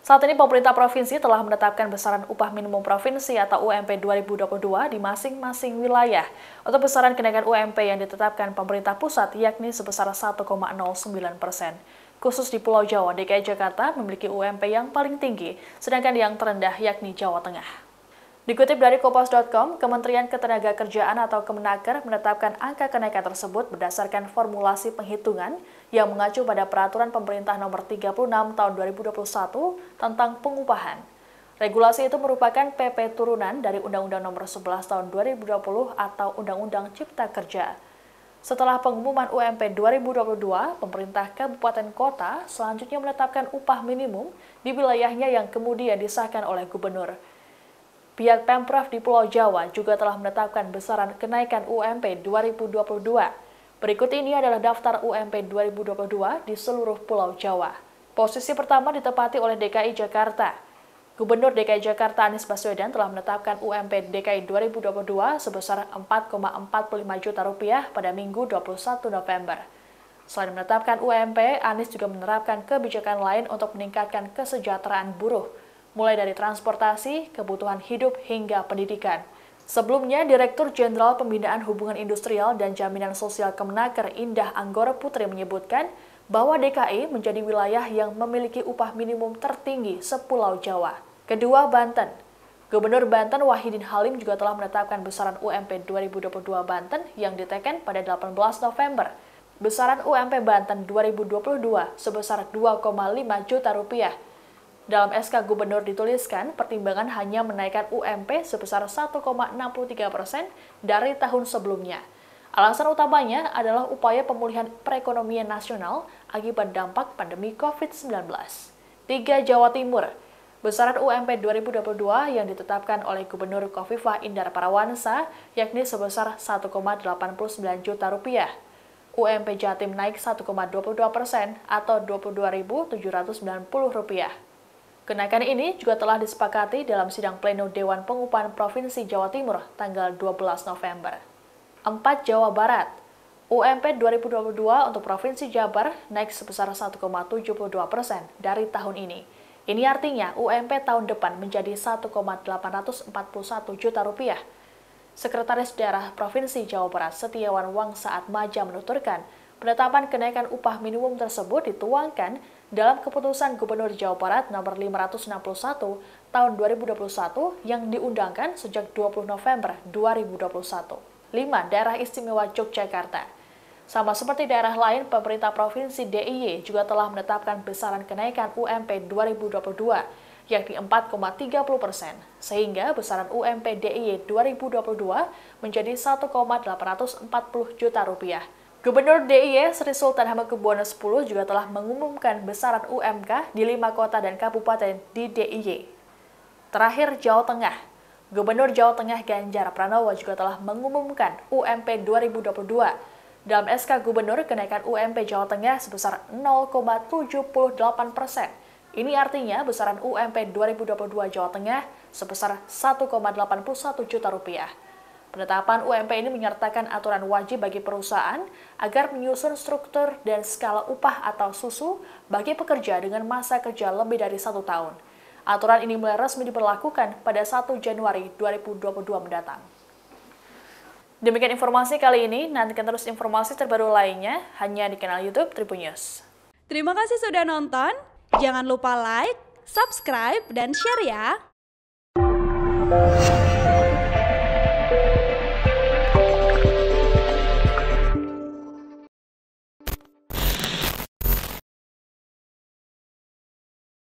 Saat ini pemerintah provinsi telah menetapkan besaran upah minimum provinsi atau UMP 2022 di masing-masing wilayah. Untuk besaran kenaikan UMP yang ditetapkan pemerintah pusat yakni sebesar 1,09%. Khusus di Pulau Jawa, DKI Jakarta memiliki UMP yang paling tinggi, sedangkan yang terendah yakni Jawa Tengah. Dikutip dari Kompas.com, Kementerian Ketenagakerjaan atau Kemenaker menetapkan angka kenaikan tersebut berdasarkan formulasi penghitungan yang mengacu pada Peraturan Pemerintah Nomor 36 Tahun 2021 tentang pengupahan. Regulasi itu merupakan PP turunan dari Undang-Undang Nomor 11 Tahun 2020 atau Undang-Undang Cipta Kerja. Setelah pengumuman UMP 2022, pemerintah kabupaten kota selanjutnya menetapkan upah minimum di wilayahnya yang kemudian disahkan oleh gubernur. Pihak Pemprov di Pulau Jawa juga telah menetapkan besaran kenaikan UMP 2022. Berikut ini adalah daftar UMP 2022 di seluruh Pulau Jawa. Posisi pertama ditempati oleh DKI Jakarta. Gubernur DKI Jakarta Anies Baswedan telah menetapkan UMP DKI 2022 sebesar Rp4,45 juta pada Minggu 21 November. Selain menetapkan UMP, Anies juga menerapkan kebijakan lain untuk meningkatkan kesejahteraan buruh, mulai dari transportasi, kebutuhan hidup, hingga pendidikan. Sebelumnya, Direktur Jenderal Pembinaan Hubungan Industrial dan Jaminan Sosial Kemenaker Indah Anggoro Putri menyebutkan bahwa DKI menjadi wilayah yang memiliki upah minimum tertinggi sepulau Jawa. Kedua, Banten. Gubernur Banten Wahidin Halim juga telah menetapkan besaran UMP 2022 Banten yang diteken pada 18 November. Besaran UMP Banten 2022 sebesar Rp2,5 juta. Dalam SK Gubernur dituliskan, pertimbangan hanya menaikkan UMP sebesar 1,63% dari tahun sebelumnya. Alasan utamanya adalah upaya pemulihan perekonomian nasional akibat dampak pandemi COVID-19. 3. Jawa Timur. Besaran UMP 2022 yang ditetapkan oleh Gubernur Khofifah Indar Parawansa yakni sebesar Rp1,89 juta. UMP Jatim naik 1,22% atau Rp22.790. Kenaikan ini juga telah disepakati dalam sidang pleno Dewan Pengupahan Provinsi Jawa Timur tanggal 12 November. 4. Jawa Barat. UMP 2022 untuk Provinsi Jabar naik sebesar 1,72% dari tahun ini. Ini artinya UMP tahun depan menjadi Rp1,841 juta. Sekretaris Daerah Provinsi Jawa Barat Setiawan Wangsa Atmaja menuturkan, penetapan kenaikan upah minimum tersebut dituangkan dalam keputusan Gubernur Jawa Barat Nomor 561 Tahun 2021 yang diundangkan sejak 20 November 2021. 5. Daerah Istimewa Yogyakarta. Sama seperti daerah lain, pemerintah Provinsi DIY juga telah menetapkan besaran kenaikan UMP 2022, yakni 4,30%, sehingga besaran UMP DIY 2022 menjadi Rp1,840 juta. Gubernur DIY Sri Sultan Hamengkubuwono X juga telah mengumumkan besaran UMK di 5 kota dan kabupaten di DIY. Terakhir, Jawa Tengah. Gubernur Jawa Tengah Ganjar Pranowo juga telah mengumumkan UMP 2022. Dalam SK Gubernur, kenaikan UMP Jawa Tengah sebesar 0,78%. Ini artinya besaran UMP 2022 Jawa Tengah sebesar Rp1,81 juta. Penetapan UMP ini menyertakan aturan wajib bagi perusahaan agar menyusun struktur dan skala upah atau SUSU bagi pekerja dengan masa kerja lebih dari 1 tahun. Aturan ini mulai resmi diberlakukan pada 1 Januari 2022 mendatang. Demikian informasi kali ini, nantikan terus informasi terbaru lainnya hanya di kanal YouTube Tribun News. Terima kasih sudah nonton, jangan lupa like, subscribe, dan share ya!